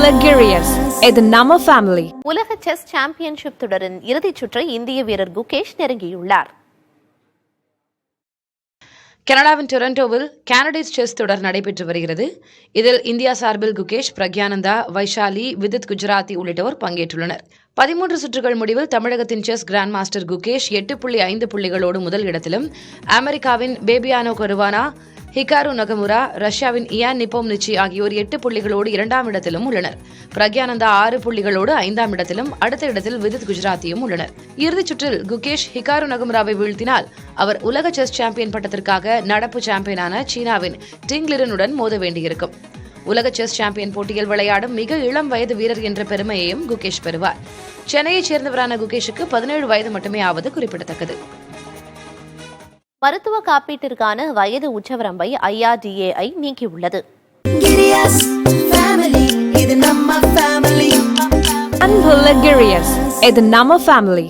Luxurious. இது நம்ம family. உலக செஸ் சாம்பியன்ஷிப் தொடரின் இறுதிச் சுற்றை இந்திய வீரர் குகேஷ் நெருங்கியுள்ளார். கனடாவின் டொரண்டோவில் கேனடிஸ் செஸ் தொடர் நடைபெற்று வருகிறது. இதில் இந்தியா சார்பில் குகேஷ், பிரக்யானந்தா, வைஷாலி, விதித் குஜராத்தி உள்ளிட்டோர் பங்கேற்றுள்ளனர். 13 சுற்றுகள் முடிவில் தமிழகத்தின் செஸ் கிராண்ட் மாஸ்டர் குகேஷ் 8.5 புள்ளிகளோடு முதல் இடத்திலும், அமெரிக்காவின் பேபியானோ கருவானா, ஹிகாரு நகமுரா, ரஷ்யாவின் இயான் நிப்போம்னிச்சி ஆகியோர் 8 புள்ளிகளோடு 2ஆம் இடத்திலும் உள்ளனர். பிரக்யானந்தா 6 புள்ளிகளோடு 5ஆம் இடத்திலும், அடுத்த இடத்தில் விதித் குஜராத்தியும் உள்ளனர். இறுதிச் சுற்றில் குகேஷ் ஹிகாரு நகமுராவை வீழ்த்தினால் அவர் உலக செஸ் சாம்பியன் பட்டத்திற்காக நடப்பு சாம்பியனான சீனாவின் டிங் லிரனுடன் மோத வேண்டியிருக்கும். உலக செஸ் சாம்பியன் போட்டியில் விளையாடும் மிக இளம் வயது வீரர் என்ற பெருமையையும் குகேஷ் பெறுவார். சென்னையைச் சேர்ந்தவரான குகேஷுக்கு 17 வயது மட்டுமே ஆவது குறிப்பிடத்தக்கது. மருத்துவ காப்பீட்டிற்கான வயது உச்சவரம்பை IRDAI நீக்கியுள்ளது. அன்பு Luxurious. இது நம்ம ஃபேமிலி.